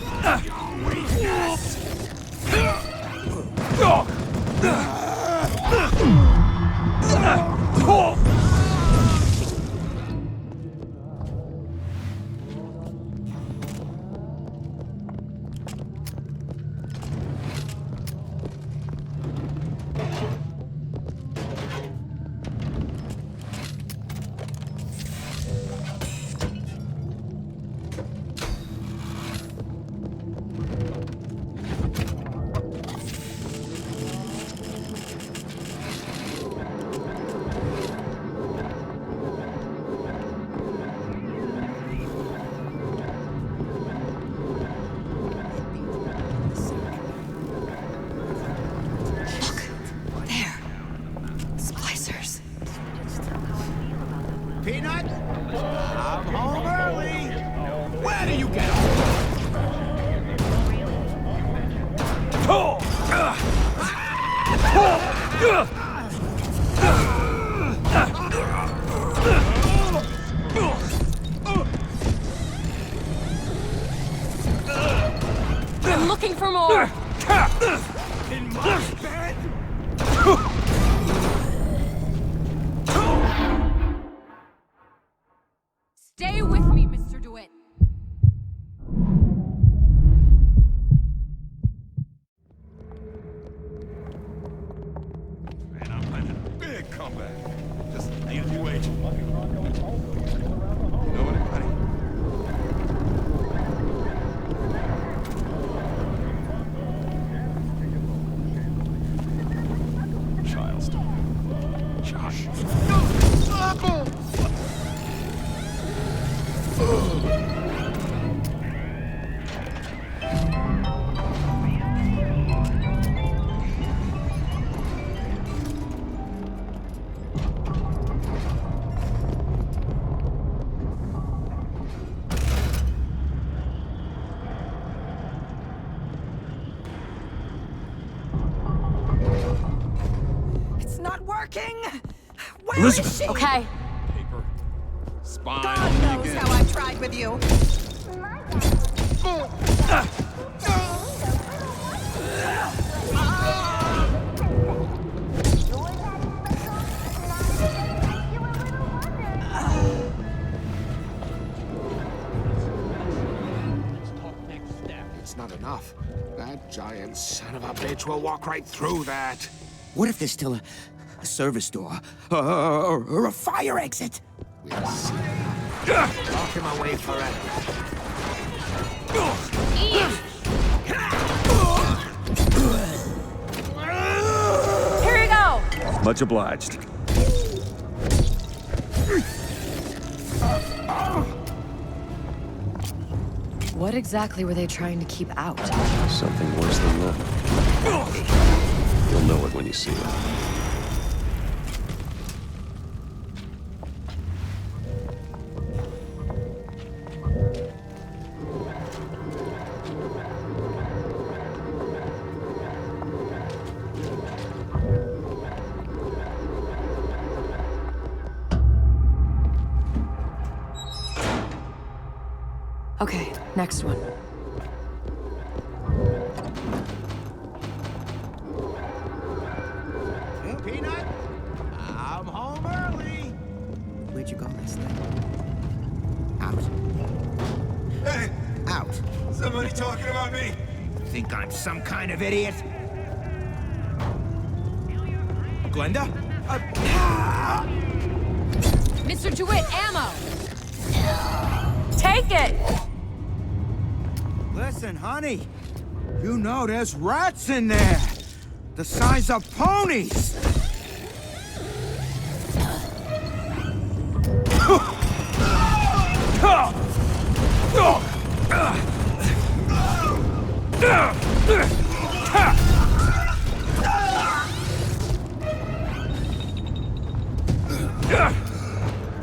[SPEAKER 18] Peanut? I'm home early. Where do you get off?
[SPEAKER 2] I'm looking for more!
[SPEAKER 18] In my bed?
[SPEAKER 2] Stay with me, Mr. DeWitt.
[SPEAKER 14] Man, I'm planning a big comeback. Just need a new agent. You know anybody? Charleston. Josh.
[SPEAKER 7] It's not working! Where is she?
[SPEAKER 2] Okay.
[SPEAKER 14] Paper. Spine.
[SPEAKER 7] God knows how I've tried with you.
[SPEAKER 9] It's not enough. That giant son of a bitch will walk right through that.
[SPEAKER 8] What if there's still a service door, or a fire exit.
[SPEAKER 18] We'll see. Lock him away forever.
[SPEAKER 2] Here you go!
[SPEAKER 1] Much obliged.
[SPEAKER 2] What exactly were they trying to keep out?
[SPEAKER 13] Something worse than that. You'll know it when you see it.
[SPEAKER 2] Okay, next one.
[SPEAKER 8] Peanut, I'm home early. Where'd you go last night? Out.
[SPEAKER 9] Hey!
[SPEAKER 8] Out.
[SPEAKER 9] Somebody talking about me?
[SPEAKER 8] Think I'm some kind of idiot? Glenda?
[SPEAKER 2] Mr. DeWitt, ammo! Take it!
[SPEAKER 8] Listen, honey. You know there's rats in there. The size of ponies.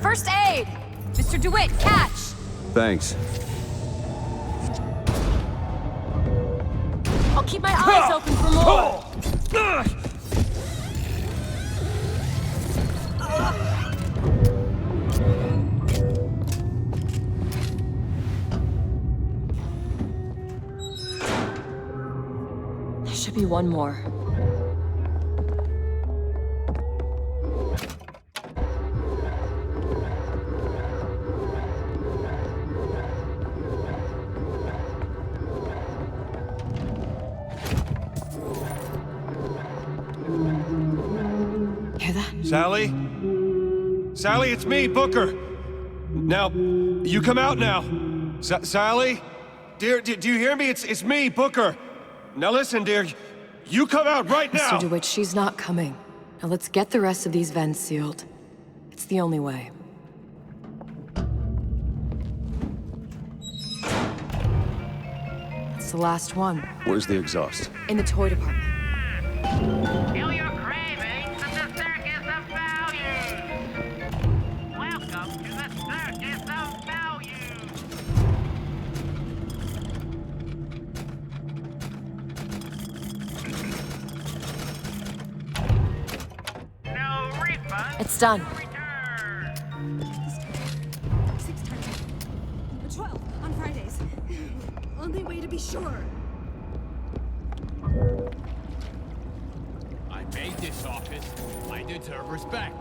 [SPEAKER 2] First aid! Mr. DeWitt, catch!
[SPEAKER 1] Thanks.
[SPEAKER 2] I'll keep my eyes open for more! There should be one more. Hear that?
[SPEAKER 13] Sally? Sally, it's me, Booker. Now, you come out now. Sally? Dear, do you hear me? It's me, Booker. Now listen, dear. You come out right now!
[SPEAKER 2] Mr. DeWitt, she's not coming. Now let's get the rest of these vents sealed. It's the only way. It's the last one.
[SPEAKER 1] Where's the exhaust?
[SPEAKER 2] In the toy department.
[SPEAKER 19] Feel your cravings at the Circus of Value. Welcome to the Circus of Value. No refund.
[SPEAKER 2] It's done.
[SPEAKER 15] 6 times 12 on Fridays. Only way to be sure.
[SPEAKER 18] I made this office. I deserve respect.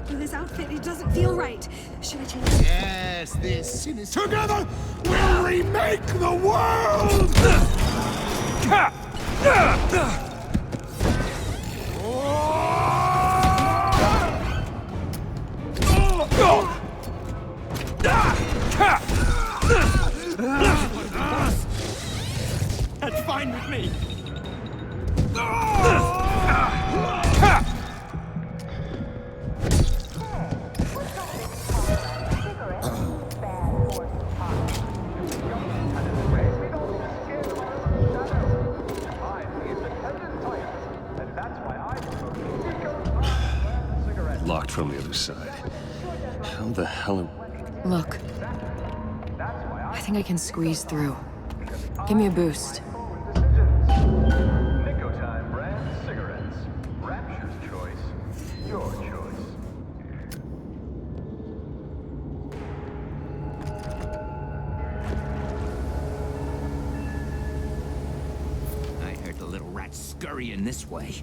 [SPEAKER 15] This outfit, it doesn't feel right. Should I change it?
[SPEAKER 18] Yes, this is
[SPEAKER 9] Together, we'll remake the world!
[SPEAKER 18] That's fine with me.
[SPEAKER 1] Locked from the other side. How the hell am...
[SPEAKER 2] Look. I think I can squeeze through. Give me a boost.
[SPEAKER 16] Nicotime brand cigarettes. Rapture's choice. Your choice.
[SPEAKER 8] I heard the little rat scurrying this way.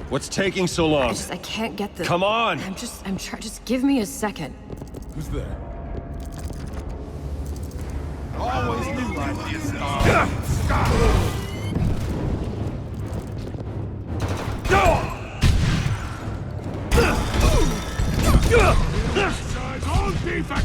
[SPEAKER 13] What's taking so long?
[SPEAKER 2] I can't get the...
[SPEAKER 13] Come on!
[SPEAKER 2] I'm trying, just give me a second.
[SPEAKER 14] Who's there? Always knew I'd be a star.
[SPEAKER 18] You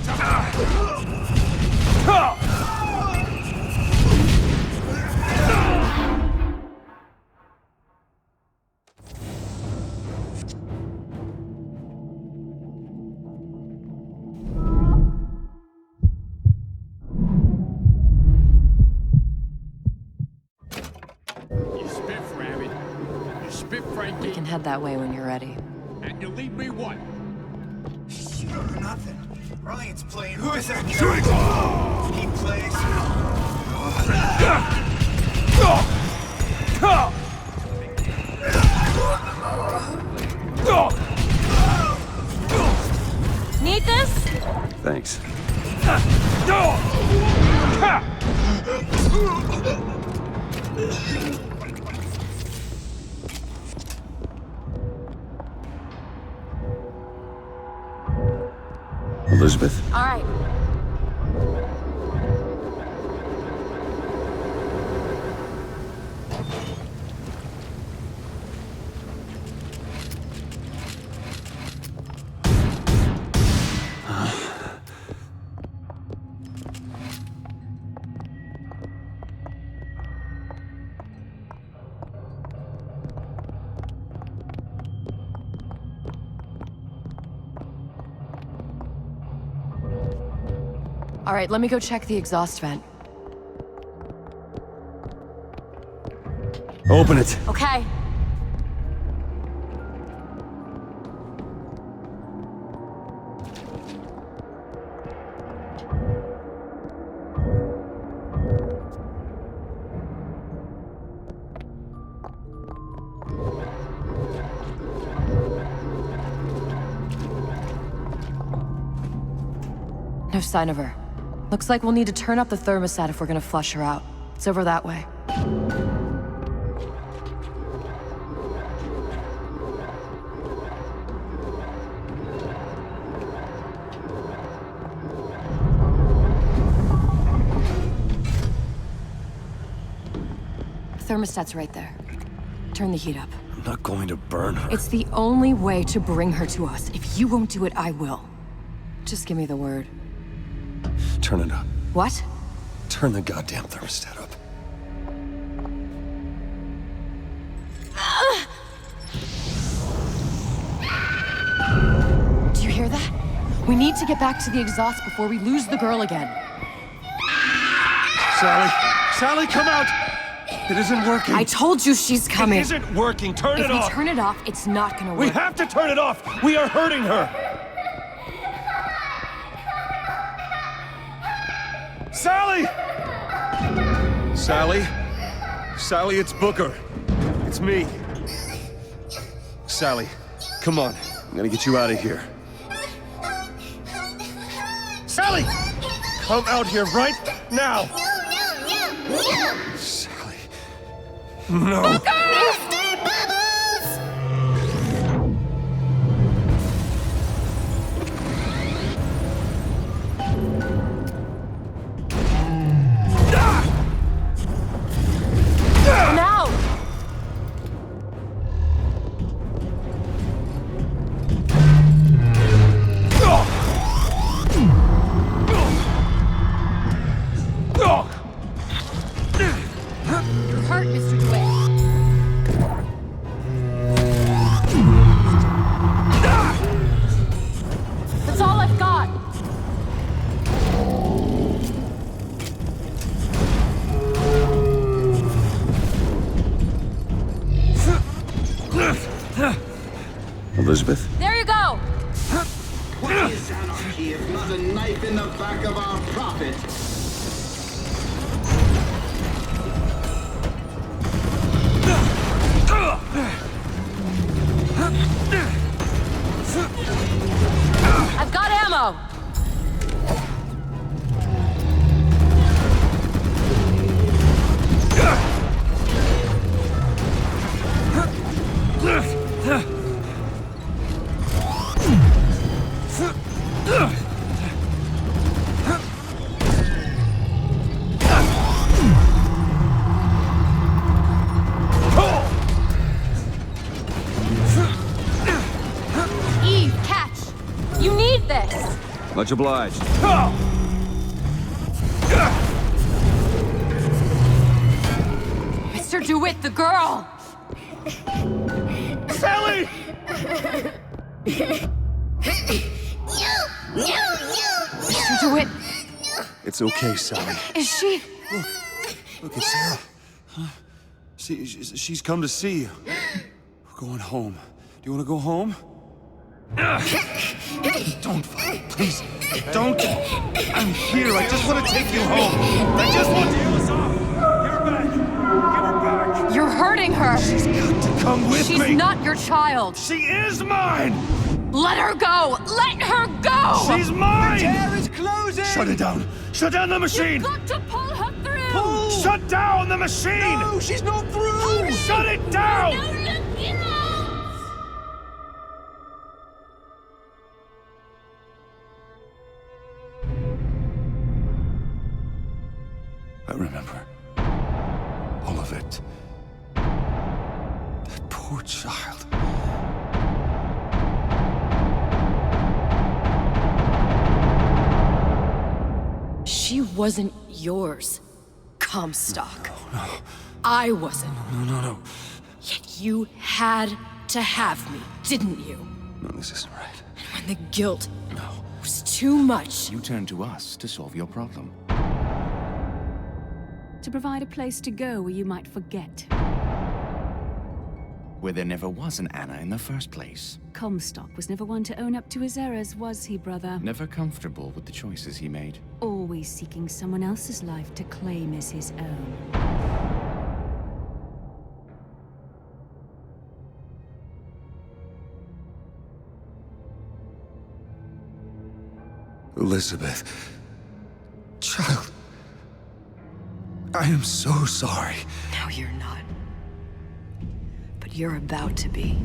[SPEAKER 18] spiff, Rabbit. You spiff, Frankie.
[SPEAKER 2] We can head that way when you're ready.
[SPEAKER 18] And you leave me what?
[SPEAKER 9] Sure, nothing. Ryan's playing. Who is that? He plays.
[SPEAKER 2] Need this?
[SPEAKER 1] Thanks. Elizabeth?
[SPEAKER 2] All right. All right, let me go check the exhaust vent.
[SPEAKER 1] Open it.
[SPEAKER 2] Okay. No sign of her. Looks like we'll need to turn up the thermostat if we're gonna flush her out. It's over that way. The thermostat's right there. Turn the heat up.
[SPEAKER 1] I'm not going to burn her.
[SPEAKER 2] It's the only way to bring her to us. If you won't do it, I will. Just give me the word.
[SPEAKER 1] Turn it up.
[SPEAKER 2] What?
[SPEAKER 1] Turn the goddamn thermostat up.
[SPEAKER 2] Do you hear that? We need to get back to the exhaust before we lose the girl again.
[SPEAKER 13] Sally! Sally, come out! It isn't working.
[SPEAKER 2] I told you she's coming.
[SPEAKER 13] It isn't working. Turn it off.
[SPEAKER 2] If we turn it off, it's not gonna work.
[SPEAKER 13] We have to turn it off. We are hurting her. Sally! Sally? Sally, it's Booker. It's me. Sally, come on. I'm gonna get you out of here. Sally! Come out here right now! Sally. No.
[SPEAKER 19] Booker!
[SPEAKER 2] Come out! You're hurt, Mr. DeWitt. That's all I've got.
[SPEAKER 1] Elizabeth?
[SPEAKER 2] There you go!
[SPEAKER 20] What is anarchy if not a knife in the back of our prophet?
[SPEAKER 2] I've got ammo!
[SPEAKER 1] Much obliged.
[SPEAKER 2] Mr. DeWitt, the girl!
[SPEAKER 13] Sally!
[SPEAKER 2] Mr. DeWitt!
[SPEAKER 13] It's okay, Sally.
[SPEAKER 2] Is she?
[SPEAKER 13] Look, it's Sarah. Huh? She's come to see you. We're going home. Do you want to go home? Don't fight, please. Don't. I'm here. I just want to take you home. I just want to heal us off. Give her back. Give her back.
[SPEAKER 2] You're hurting her.
[SPEAKER 13] She's got to come with me.
[SPEAKER 2] She's not your child.
[SPEAKER 13] She is mine.
[SPEAKER 2] Let her go. Let her go.
[SPEAKER 13] She's mine.
[SPEAKER 12] The tear is closing.
[SPEAKER 13] Shut it down. Shut down the machine.
[SPEAKER 2] You've got to pull her through.
[SPEAKER 12] Pull.
[SPEAKER 13] Shut down the machine.
[SPEAKER 12] No, she's not through.
[SPEAKER 2] Hurry.
[SPEAKER 13] Shut it down.
[SPEAKER 2] No, look, get out.
[SPEAKER 13] I remember all of it. That poor child.
[SPEAKER 2] She wasn't yours, Comstock.
[SPEAKER 13] No.
[SPEAKER 2] I wasn't.
[SPEAKER 13] No.
[SPEAKER 2] Yet you had to have me, didn't you?
[SPEAKER 13] No, this isn't right.
[SPEAKER 2] And when the guilt was too much,
[SPEAKER 8] You turned to us to solve your problem.
[SPEAKER 21] To provide a place to go where you might forget.
[SPEAKER 8] Where there never was an Anna in the first place.
[SPEAKER 21] Comstock was never one to own up to his errors, was he, brother?
[SPEAKER 8] Never comfortable with the choices he made.
[SPEAKER 21] Always seeking someone else's life to claim as his own.
[SPEAKER 13] Elizabeth. Child. I am so sorry.
[SPEAKER 2] no, you're not. But you're about to be.